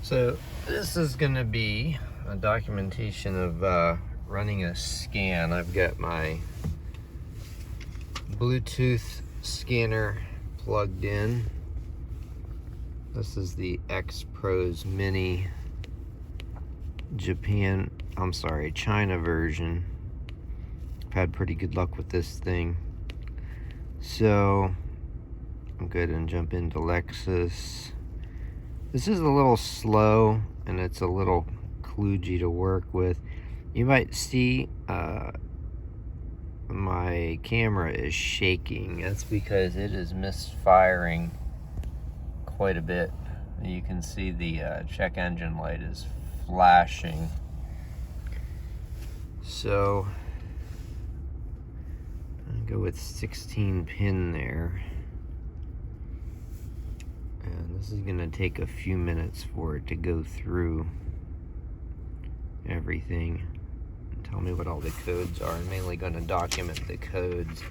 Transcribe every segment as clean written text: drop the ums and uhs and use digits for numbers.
So this is going to be a documentation of running a scan. I've got my Bluetooth scanner plugged in. This is the X Pros Mini China version. I've had pretty good luck with this thing. So I'm good and jump into Lexus. This is a little slow and it's a little kludgy to work with. You might see my camera is shaking. That's because it is misfiring quite a bit. You can see the check engine light is flashing. So I'll go with 16 pin there. And this is going to take a few minutes for it to go through everything and tell me what all the codes are. I'm mainly going to document the codes,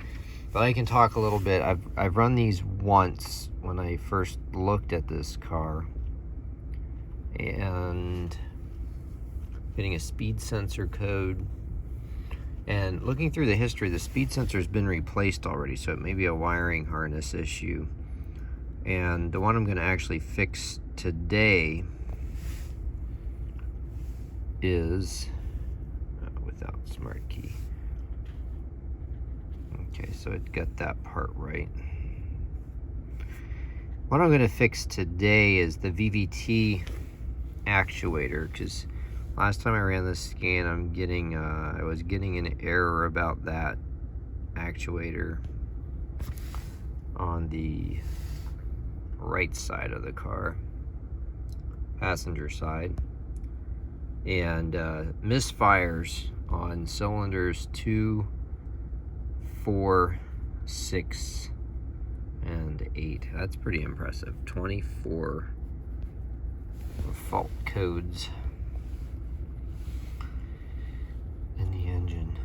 but I can talk a little bit. I've run these once when I first looked at this car, and getting a speed sensor code, and looking through the history, the speed sensor has been replaced already, so it may be a wiring harness issue. And the one I'm going to actually fix today is without smart key. Okay, so it got that part right. What I'm going to fix today is the VVT actuator, because last time I ran this scan, I was getting an error about that actuator on the right side of the car, passenger side, and misfires on cylinders 2, 4, 6, and 8. That's pretty impressive. 24 fault codes in the engine.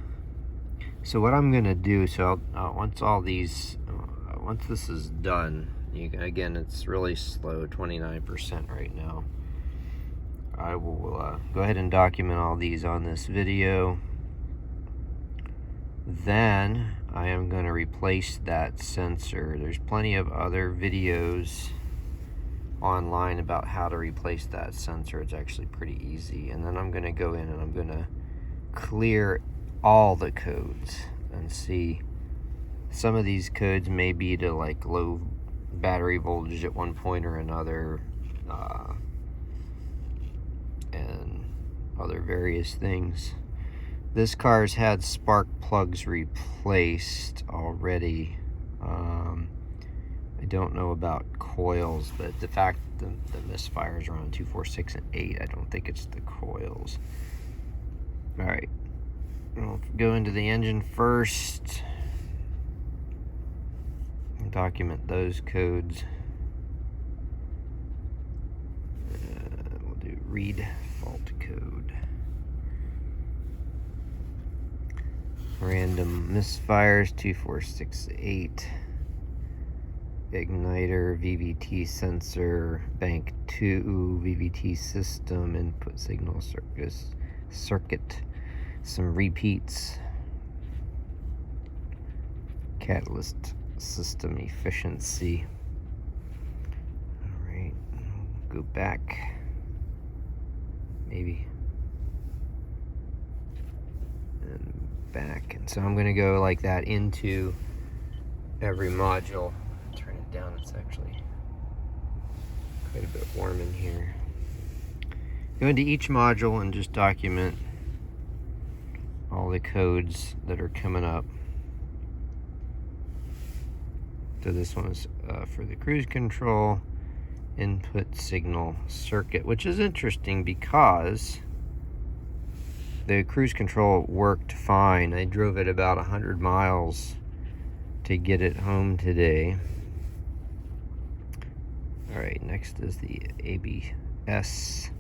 So what I'm gonna do, once this is done, again, it's really slow, 29% right now. I will go ahead and document all these on this video. Then I am going to replace that sensor. There's plenty of other videos online about how to replace that sensor. It's actually pretty easy. And then I'm going to go in and I'm going to clear all the codes and see. Some of these codes may be to like low battery voltage at one point or another, and other various things. This car's had spark plugs replaced already. I don't know about coils, but the fact that the misfires are on 2, 4, 6, and 8, I don't think it's the coils. Alright, I'll go into the engine first. Document those codes. We'll do read fault code. Random misfires 2, 4, 6, 8. Igniter, VVT sensor, bank 2, VVT system, input signal circuit, some repeats, catalyst system efficiency. All right, go back, maybe, and back. And so I'm going to go like that into every module. Turn it down, it's actually quite a bit warm in here. Go into each module and just document all the codes that are coming up. So this one is for the cruise control input signal circuit, which is interesting because the cruise control worked fine. I drove it about 100 miles to get it home today. All right, next is the ABS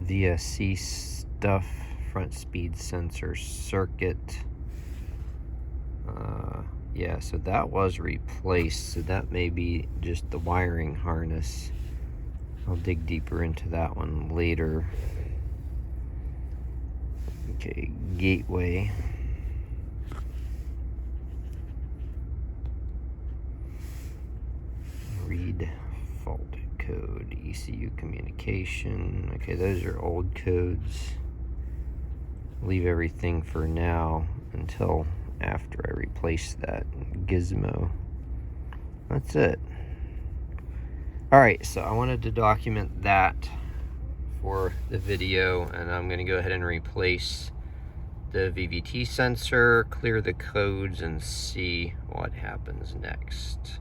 VSC stuff, front speed sensor circuit. Yeah, so that was replaced, so that may be just the wiring harness. I'll dig deeper into that one later. Okay, gateway. Read fault code, ECU communication. Okay, those are old codes. Leave everything for now until after I replace that gizmo. That's it. Alright, so I wanted to document that for the video, and I'm going to go ahead and replace the VVT sensor, clear the codes, and see what happens next.